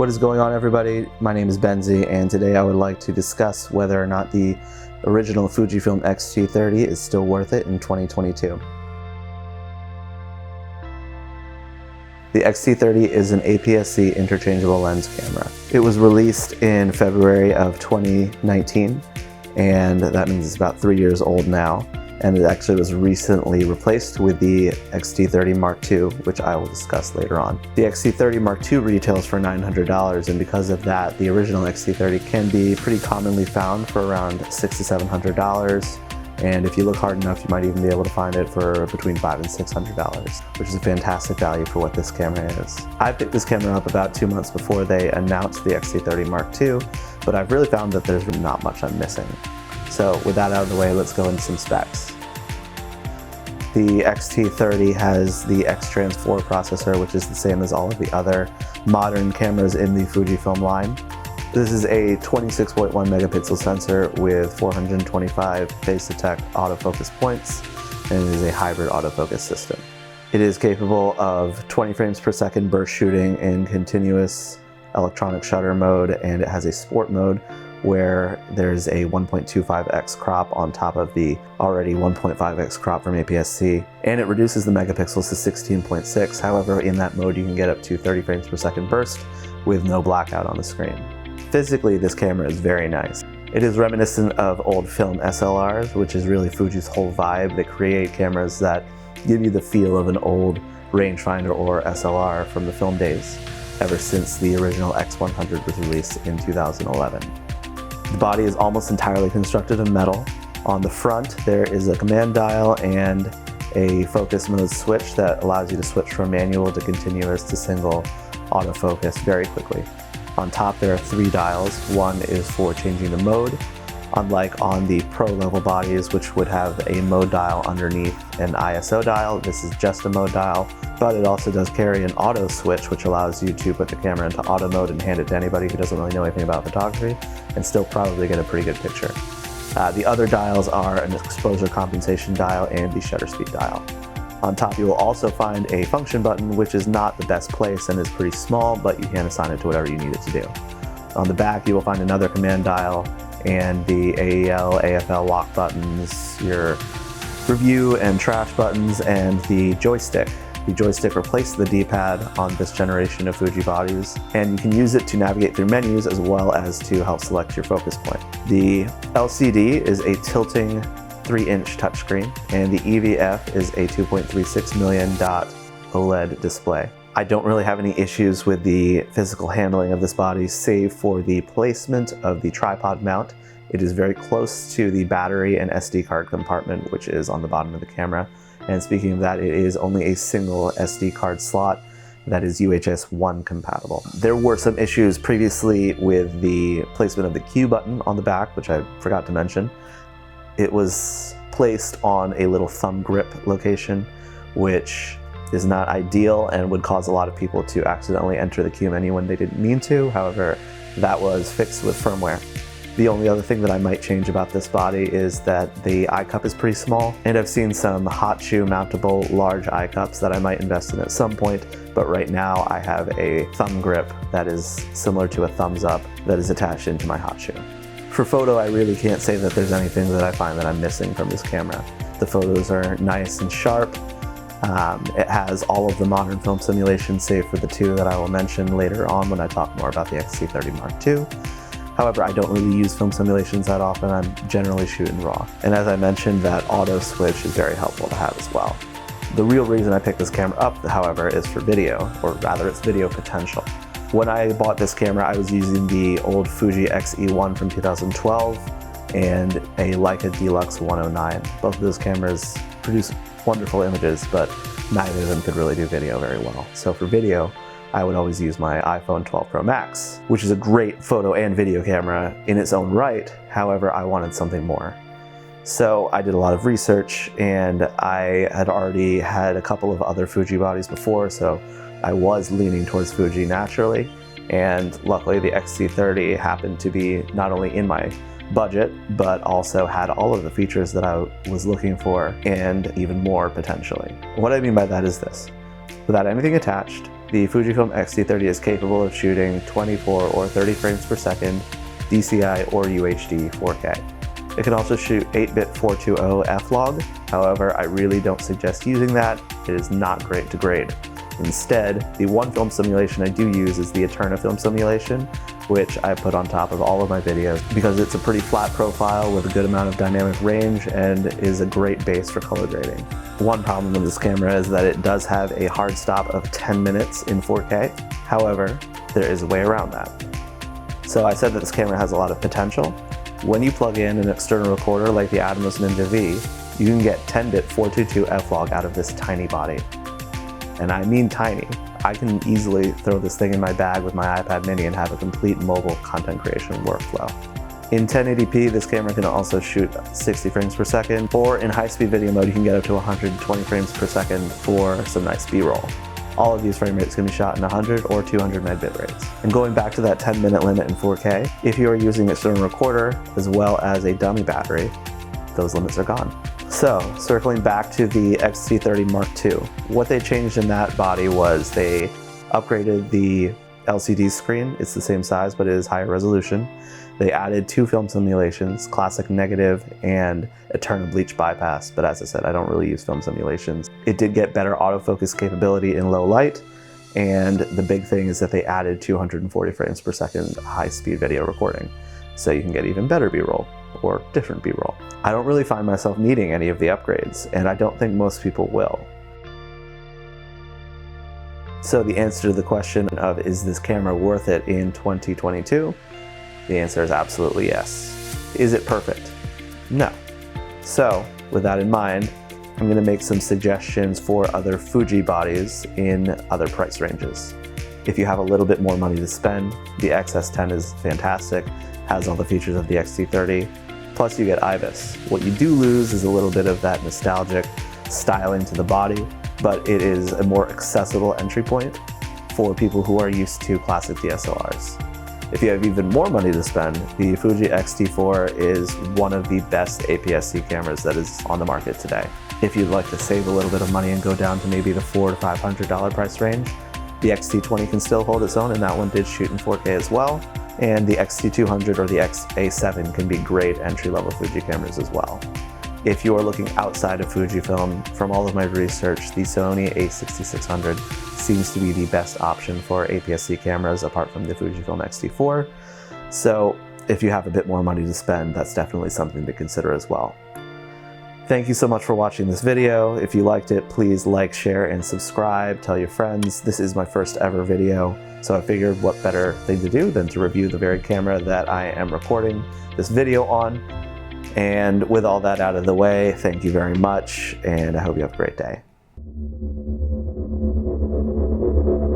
What is going on, everybody? My name is Benzie, and today I would like to discuss whether or not the original Fujifilm X-T30 is still worth it in 2022. The X-T30 is an APS-C interchangeable lens camera. It was released in February of 2019, and that means it's about 3 years old now. And it actually was recently replaced with the X-T30 Mk II, which I will discuss later on. The X-T30 Mk II retails for $900, and because of that, the original X-T30 can be pretty commonly found for around $600 to $700. And if you look hard enough, you might even be able to find it for between $500 and $600, which is a fantastic value for what this camera is. I picked this camera up about 2 months before they announced the X-T30 Mk II, but I've really found that there's not much I'm missing. So with that out of the way, let's go into some specs. The X-T30 has the X-Trans 4 processor, which is the same as all of the other modern cameras in the Fujifilm line. This is a 26.1 megapixel sensor with 425 phase detect autofocus points, and it is a hybrid autofocus system. It is capable of 20 frames per second burst shooting in continuous electronic shutter mode, and it has a sport mode where there's a 1.25x crop on top of the already 1.5x crop from APS-C, and it reduces the megapixels to 16.6. However, in that mode you can get up to 30 frames per second burst with no blackout on the screen. Physically, this camera is very nice. It is reminiscent of old film SLRs, which is really Fuji's whole vibe. They create cameras that give you the feel of an old rangefinder or SLR from the film days, ever since the original X100 was released in 2011. The body is almost entirely constructed of metal. On the front, there is a command dial and a focus mode switch that allows you to switch from manual to continuous to single autofocus very quickly. On top, there are 3 dials. One is for changing the mode. Unlike on the pro level bodies, which would have a mode dial underneath an ISO dial, this is just a mode dial, but it also does carry an auto switch, which allows you to put the camera into auto mode and hand it to anybody who doesn't really know anything about photography, and still probably get a pretty good picture. The other dials are an exposure compensation dial and the shutter speed dial. On top, you will also find a function button, which is not the best place and is pretty small, but you can assign it to whatever you need it to do. On the back, you will find another command dial and the AEL, AFL lock buttons, your review and trash buttons, and the joystick. The joystick replaced the D-pad on this generation of Fuji bodies, and you can use it to navigate through menus as well as to help select your focus point. The LCD is a tilting 3-inch touchscreen, and the EVF is a 2.36 million dot OLED display. I don't really have any issues with the physical handling of this body, save for the placement of the tripod mount. It is very close to the battery and SD card compartment, which is on the bottom of the camera. And speaking of that, it is only a single SD card slot that is UHS 1 compatible. There were some issues previously with the placement of the Q button on the back, which I forgot to mention. It was placed on a little thumb grip location, which is not ideal and would cause a lot of people to accidentally enter the Q menu when they didn't mean to. However, that was fixed with firmware. The only other thing that I might change about this body is that the eye cup is pretty small, and I've seen some hot shoe mountable large eye cups that I might invest in at some point, but right now I have a thumb grip that is similar to a thumbs up that is attached into my hot shoe. For photo, I really can't say that there's anything that I find that I'm missing from this camera. The photos are nice and sharp. It has all of the modern film simulations save for the 2 that I will mention later on when I talk more about the X-T30 Mk II. However, I don't really use film simulations that often. I'm generally shooting RAW. And as I mentioned, that auto switch is very helpful to have as well. The real reason I picked this camera up, however, is for video, or rather its video potential. When I bought this camera, I was using the old Fuji X-E1 from 2012 and a Leica Deluxe 109. Both of those cameras produce wonderful images, but neither of them could really do video very well. So for video, I would always use my iPhone 12 Pro Max, which is a great photo and video camera in its own right. However, I wanted something more. So I did a lot of research, and I had already had a couple of other Fuji bodies before, so I was leaning towards Fuji naturally. And luckily the X-T30 happened to be not only in my budget, but also had all of the features that I was looking for and even more potentially. What I mean by that is this. Without anything attached, the Fujifilm X-T30 is capable of shooting 24 or 30 frames per second, DCI or UHD 4K. It can also shoot 8-bit 420 f-log, however, I really don't suggest using that. It is not great to grade. Instead, the one film simulation I do use is the Eterna film simulation, which I put on top of all of my videos because it's a pretty flat profile with a good amount of dynamic range and is a great base for color grading. One problem with this camera is that it does have a hard stop of 10 minutes in 4K. However, there is a way around that. So I said that this camera has a lot of potential. When you plug in an external recorder like the Atomos Ninja V, you can get 10-bit 422 f-log out of this tiny body. And I mean tiny. I can easily throw this thing in my bag with my iPad mini and have a complete mobile content creation workflow. In 1080p, this camera can also shoot 60 frames per second, or in high-speed video mode, you can get up to 120 frames per second for some nice B-roll. All of these frame rates can be shot in 100 or 200 meg bit rates. And going back to that 10-minute limit in 4K, if you are using an external recorder as well as a dummy battery, those limits are gone. So, circling back to the X-T30 Mark II, what they changed in that body was they upgraded the LCD screen. It's the same size, but it is higher resolution. They added 2 film simulations, classic negative and Eterna bleach bypass, but as I said, I don't really use film simulations. It did get better autofocus capability in low light, and the big thing is that they added 240 frames per second high-speed video recording, so you can get even better B-roll or different B-roll. I don't really find myself needing any of the upgrades, and I don't think most people will. So the answer to the question of is this camera worth it in 2022? The answer is absolutely yes. Is it perfect? No. So with that in mind, I'm going to make some suggestions for other Fuji bodies in other price ranges. If you have a little bit more money to spend, the XS10 is fantastic, has all the features of the X-T30, plus you get IBIS. What you do lose is a little bit of that nostalgic styling to the body, but it is a more accessible entry point for people who are used to classic DSLRs. If you have even more money to spend, the Fuji X-T4 is one of the best APS-C cameras that is on the market today. If you'd like to save a little bit of money and go down to maybe the $400 to $500 price range, the X-T20 can still hold its own, and that one did shoot in 4K as well. And the X-T200 or the X-A7 can be great entry-level Fuji cameras as well. If you are looking outside of Fujifilm, from all of my research, the Sony a6600 seems to be the best option for APS-C cameras apart from the Fujifilm X-T4. So if you have a bit more money to spend, that's definitely something to consider as well. Thank you so much for watching this video. If you liked it, please like, share, and subscribe. Tell your friends. This is my first ever video, so I figured what better thing to do than to review the very camera that I am recording this video on. And with all that out of the way, thank you very much, and I hope you have a great day.